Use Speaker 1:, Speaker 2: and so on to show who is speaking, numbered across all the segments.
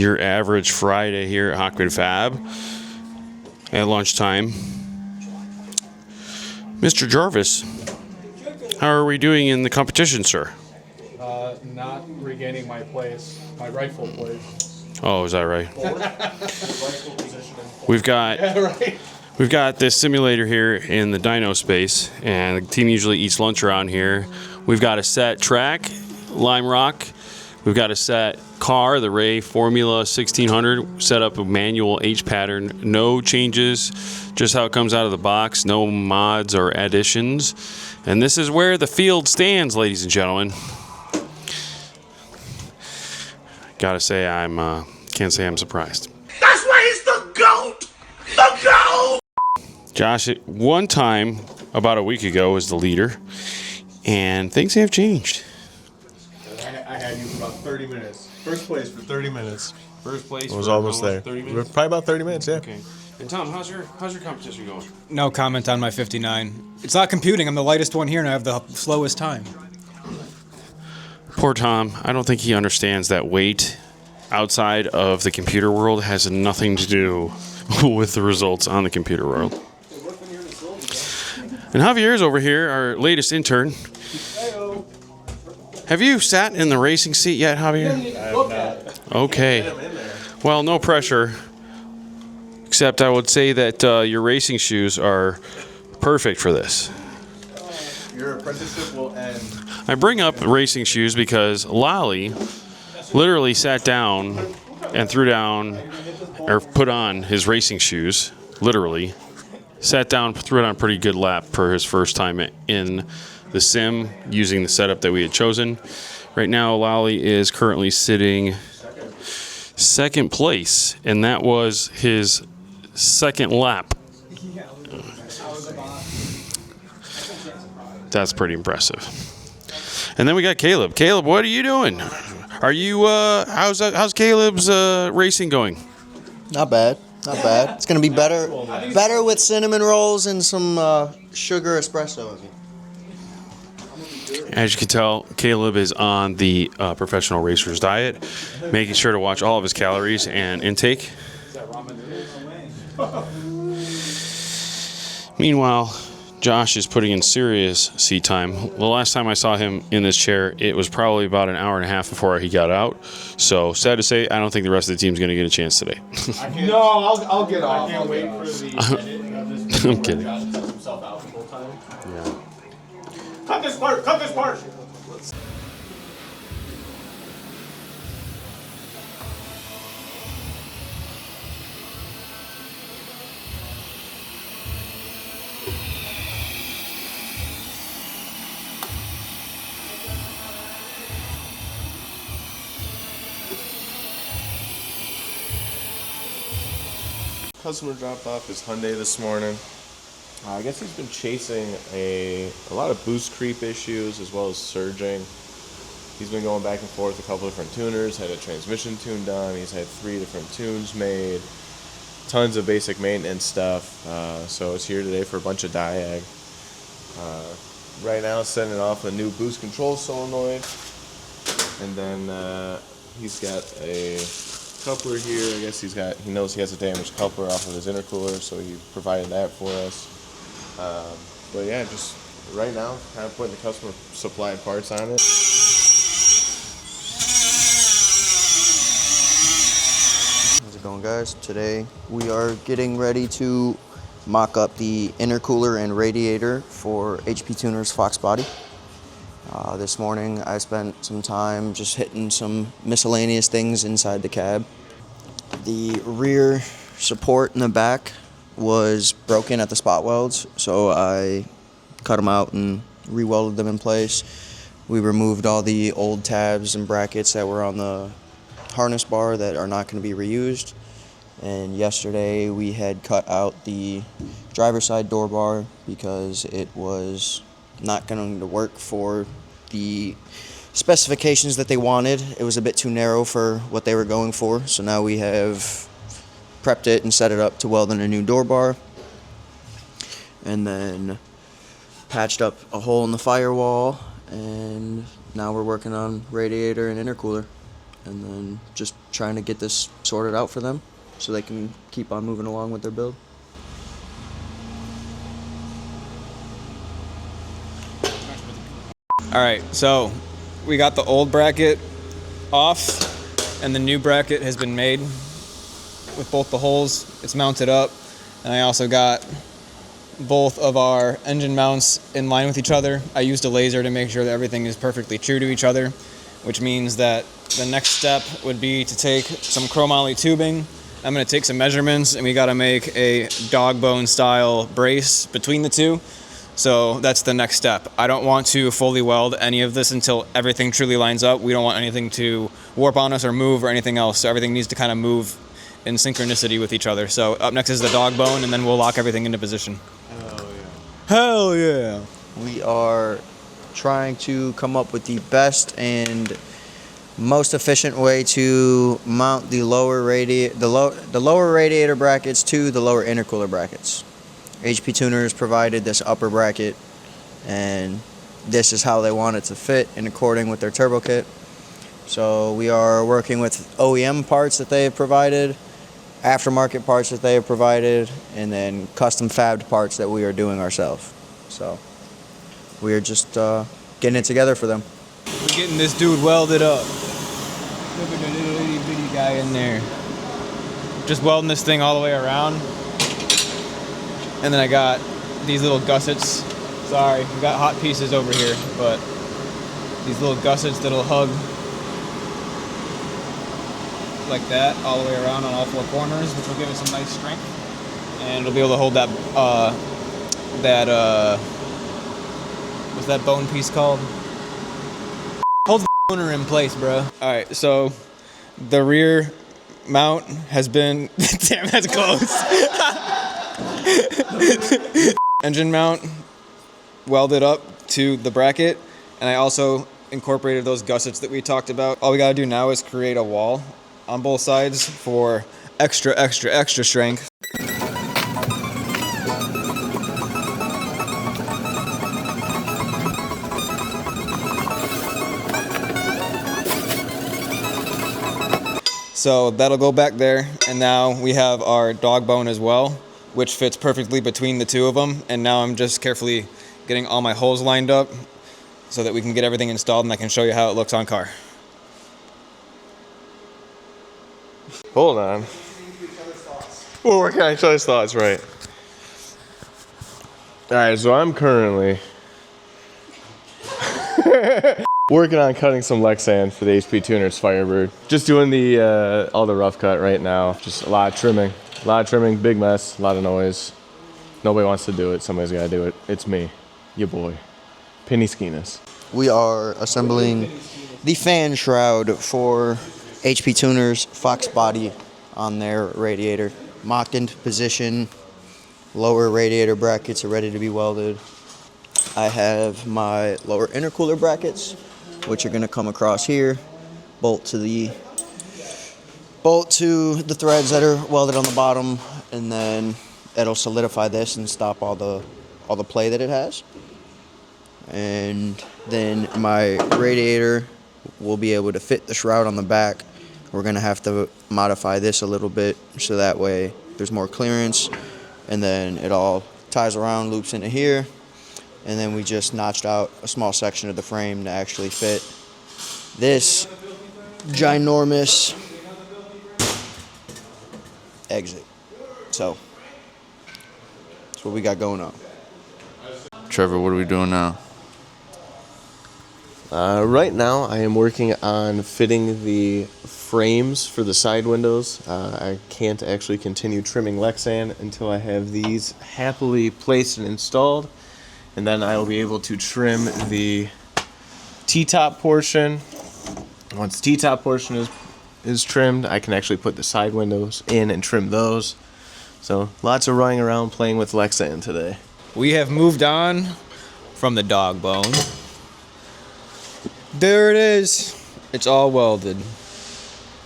Speaker 1: your average Friday here at Hawkwood Fab at lunchtime. Mr. Jarvis, how are we doing in the competition, sir?
Speaker 2: Not regaining my place, my rightful place.
Speaker 1: Oh, is that right? We've got this simulator here in the dyno space, and the team usually eats lunch around here. We've got a set track, Lime Rock. We've got a set car, the Ray Formula 1600, set up a manual H pattern. No changes, just how it comes out of the box. No mods or additions. And this is where the field stands, ladies and gentlemen. Gotta say, can't say I'm surprised.
Speaker 3: That's why he's the GOAT! The GOAT!
Speaker 1: Josh, at one time, about a week ago, was the leader, and things have changed.
Speaker 4: I had you for about 30 minutes. First place for 30 minutes.
Speaker 1: First place.
Speaker 4: I was almost there.
Speaker 1: 30 minutes?
Speaker 4: Probably about 30 minutes, yeah.
Speaker 1: Okay. And Tom, how's your competition going?
Speaker 2: No comment on my 59. It's not computing. I'm the lightest one here, and I have the slowest time.
Speaker 1: Poor Tom. I don't think he understands that weight outside of the computer world has nothing to do with the results on the computer world. And Javier's over here, our latest intern. Have you sat in the racing seat yet, Javier?
Speaker 4: I have not.
Speaker 1: Okay. Well, no pressure. Except I would say that your racing shoes are perfect for this.
Speaker 4: Your apprenticeship will end.
Speaker 1: I bring up racing shoes because Lally literally sat down and threw down, or put on his racing shoes, literally. Sat down, threw it on a pretty good lap for his first time in the sim using the setup that we had chosen. Right now, Lally is currently sitting second place, and that was his second lap. That's pretty impressive. And then we got Caleb. Caleb, what are you doing? Are you how's Caleb's racing going?
Speaker 5: Not bad. Not bad. It's gonna be better with cinnamon rolls and some sugar espresso.
Speaker 1: As you can tell, Caleb is on the professional racer's diet, making sure to watch all of his calories and intake. Meanwhile, Josh is putting in serious seat time. The last time I saw him in this chair, it was probably about an hour and a half before he got out. So, sad to say, I don't think the rest of the team's going to get a chance today.
Speaker 4: No, I'll get off. I can't wait for the edit of this.
Speaker 1: I'm kidding.
Speaker 4: Josh sets himself out the whole time.
Speaker 1: Yeah.
Speaker 4: Cut this part! Cut this part! Customer dropped off his Hyundai this morning. I guess he's been chasing a lot of boost creep issues as well as surging. He's been going back and forth a couple different tuners, had a transmission tune done, he's had 3 different tunes made, tons of basic maintenance stuff. So it's here today for a bunch of diag. Right now sending off a new boost control solenoid, and then he's got a coupler here. I guess he knows he has a damaged coupler off of his intercooler, so he provided that for us. But yeah, just right now, kind of putting the customer supplied parts on it.
Speaker 5: How's it going, guys? Today we are getting ready to mock up the intercooler and radiator for HP Tuner's Fox Body. This morning I spent some time just hitting some miscellaneous things inside the cab. The rear support in the back was broken at the spot welds, so I cut them out and re-welded them in place. We removed all the old tabs and brackets that were on the harness bar that are not going to be reused. And yesterday we had cut out the driver's side door bar because it was not going to work for the specifications that they wanted. It was a bit too narrow for what they were going for. So now we have prepped it and set it up to weld in a new door bar. And then patched up a hole in the firewall. And now we're working on radiator and intercooler. and then just trying to get this sorted out for them so they can keep on moving along with their build.
Speaker 2: All right, so we got the old bracket off, and the new bracket has been made with both the holes. It's mounted up, and I also got both of our engine mounts in line with each other. I used a laser to make sure that everything is perfectly true to each other, which means that the next step would be to take some chromoly tubing. I'm going to take some measurements, and we got to make a dog bone style brace between the two. So that's the next step. I don't want to fully weld any of this until everything truly lines up. We don't want anything to warp on us or move or anything else. So everything needs to kind of move in synchronicity with each other. So up next is the dog bone, and then we'll lock everything into position. Hell yeah.
Speaker 5: We are trying to come up with the best and most efficient way to mount the lower radiator brackets to the lower intercooler brackets. HP Tuners provided this upper bracket, and this is how they want it to fit in according with their turbo kit. So we are working with OEM parts that they have provided, aftermarket parts that they have provided, and then custom fabbed parts that we are doing ourselves. So we are just getting it together for them.
Speaker 2: We're getting this dude welded up. Look at the little itty bitty guy in there. Just welding this thing all the way around. And then I got these little gussets. Sorry, we got hot pieces over here, but these little gussets that'll hug like that all the way around on all four corners, which will give it some nice strength. And it'll be able to hold that, what's that bone piece called? Hold the boner in place, bro. All right, so the rear mount has been, damn, that's close. Engine mount welded up to the bracket, and I also incorporated those gussets that we talked about. All we gotta do now is create a wall on both sides for extra strength. So that'll go back there, and now we have our dog bone as well, which fits perfectly between the two of them. And now I'm just carefully getting all my holes lined up so that we can get everything installed, and I can show you how it looks on car.
Speaker 4: Hold on. We're working on each other's thoughts, right? Alright, so I'm currently working on cutting some Lexan for the HP Tuners Firebird. Just doing the all the rough cut right now. Just a lot of trimming. Big mess, a lot of noise. Nobody wants to do it, somebody's gotta do it. It's me, your boy, Penny Skinas.
Speaker 5: We are assembling the fan shroud for HP Tuners Fox body on their radiator. Mocked into position, lower radiator brackets are ready to be welded. I have my lower intercooler brackets, which are gonna come across here, bolt to the threads that are welded on the bottom, and then it'll solidify this and stop all the play that it has. And then my radiator will be able to fit the shroud on the back. We're gonna have to modify this a little bit so that way there's more clearance, and then it all ties around, loops into here, and then we just notched out a small section of the frame to actually fit this ginormous exit. So that's what we got going on.
Speaker 6: Trevor, what are we doing now?
Speaker 4: Right now I am working on fitting the frames for the side windows. I can't actually continue trimming Lexan until I have these happily placed and installed, and then I will be able to trim the T-top portion. Once the T-top portion is trimmed, I can actually put the side windows in and trim those. So lots of running around playing with Lexan today.
Speaker 2: We have moved on from the dog bone. There it is. It's all welded.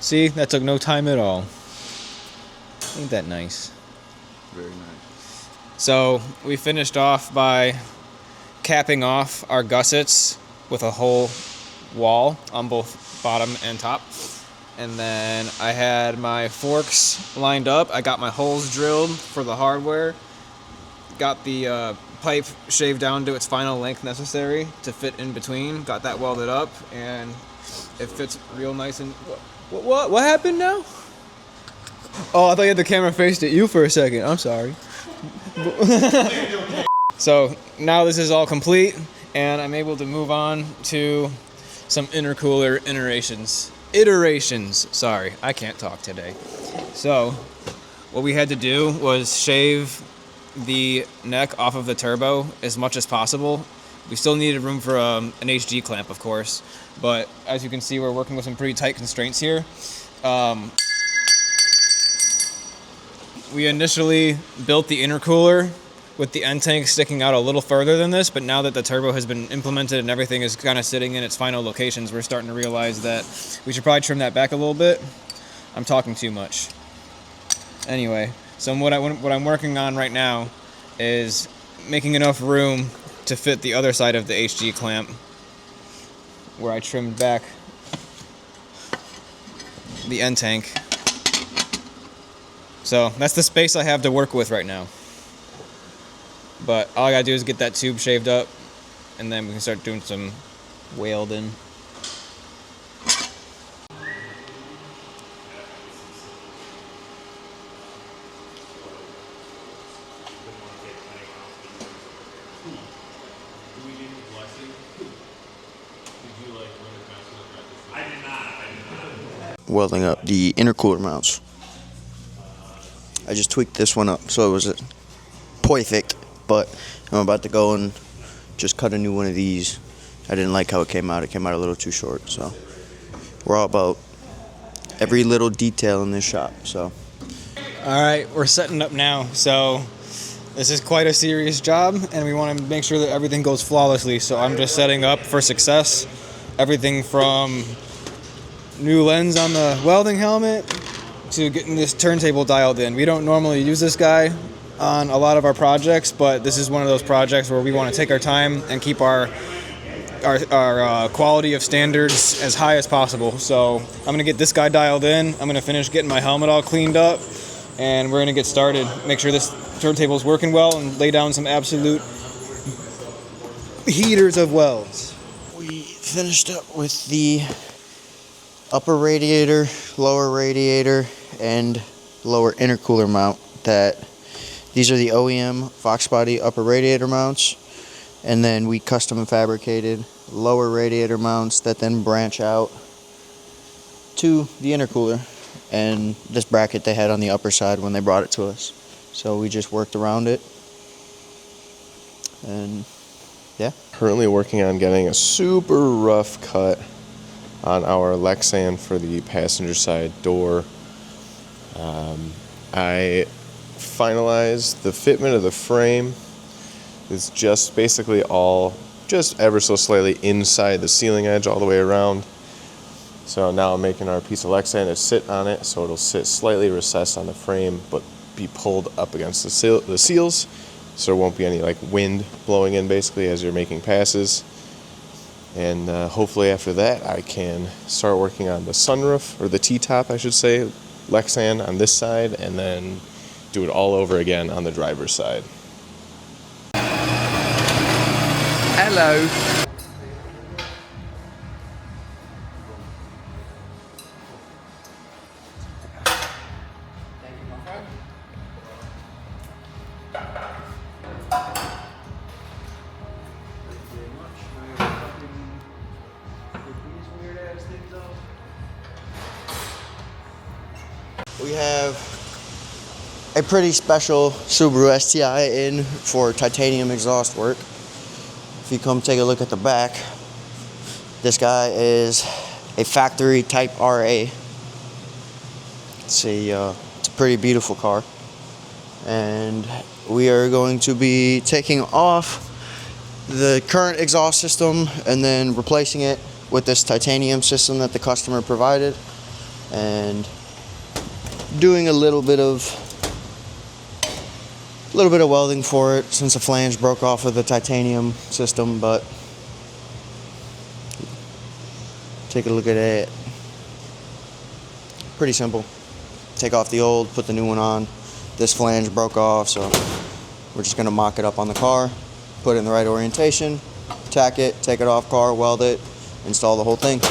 Speaker 2: See, that took no time at all. Ain't that nice?
Speaker 6: Very nice.
Speaker 2: So we finished off by capping off our gussets with a whole wall on both bottom and top. And then I had my forks lined up. I got my holes drilled for the hardware. Got the pipe shaved down to its final length necessary to fit in between. Got that welded up, and it fits real nice. And what happened now? Oh, I thought you had the camera faced at you for a second. I'm sorry. So now this is all complete, and I'm able to move on to some intercooler iterations. Sorry, I can't talk today. So what we had to do was shave the neck off of the turbo as much as possible. We still needed room for an HG clamp, of course, but as you can see, we're working with some pretty tight constraints here. We initially built the intercooler with the end tank sticking out a little further than this, but now that the turbo has been implemented and everything is kind of sitting in its final locations, we're starting to realize that we should probably trim that back a little bit. I'm talking too much. Anyway, so what I'm working on right now is making enough room to fit the other side of the HG clamp, where I trimmed back the end tank. So that's the space I have to work with right now. But all I gotta do is get that tube shaved up, and then we can start doing some welding.
Speaker 5: Welding up the intercooler mounts. I just tweaked this one up so it was perfect, but I'm about to go and just cut a new one of these. I didn't like how it came out. It came out a little too short, so we're all about every little detail in this shop. So
Speaker 2: All right, we're setting up now. So this is quite a serious job, and we want to make sure that everything goes flawlessly. So I'm just setting up for success. Everything from new lens on the welding helmet to getting this turntable dialed in. We don't normally use this guy on a lot of our projects, but this is one of those projects where we want to take our time and keep our quality of standards as high as possible. So I'm going to get this guy dialed in. I'm going to finish getting my helmet all cleaned up, and we're going to get started. Make sure this turntable is working well and lay down some absolute heaters of welds.
Speaker 5: we finished up with the upper radiator, lower radiator, and lower intercooler mount. These are the OEM Fox Body upper radiator mounts, and then we custom fabricated lower radiator mounts that then branch out to the intercooler and this bracket they had on the upper side when they brought it to us. So we just worked around it, and yeah.
Speaker 4: Currently working on getting a super rough cut on our Lexan for the passenger side door. I finalized the fitment of the frame. It's just basically all just ever so slightly inside the ceiling edge all the way around. So now I'm making our piece of Lexan to sit on it, so it'll sit slightly recessed on the frame but be pulled up against the seals, so there won't be any like wind blowing in basically as you're making passes. And hopefully after that I can start working on the sunroof, or the T-top I should say, Lexan on this side, and then do it all over again on the driver's side.
Speaker 6: Hello.
Speaker 5: We have a pretty special Subaru STI in for titanium exhaust work. If you come take a look at the back, this guy is a factory type RA. It's a pretty beautiful car. And we are going to be taking off the current exhaust system and then replacing it with this titanium system that the customer provided, and doing a little bit of welding for it since the flange broke off of the titanium system. But take a look at it. pretty simple. Take off the old, put the new one on. This flange broke off, so we're just gonna mock it up on the car, put it in the right orientation, tack it, take it off car, weld it, install the whole thing.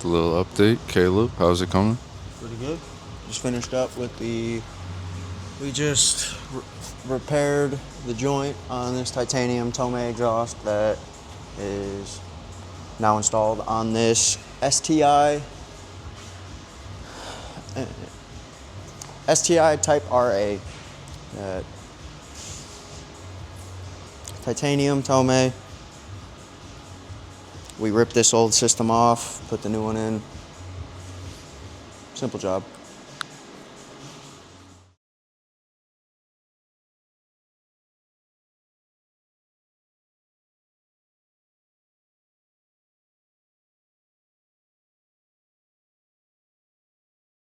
Speaker 7: A little update, Caleb, how's it coming?
Speaker 5: Pretty good. Just finished up with we just repaired the joint on this titanium Tomei exhaust that is now installed on this STI Type RA. Titanium Tomei. We ripped this old system off, put the new one in. Simple job.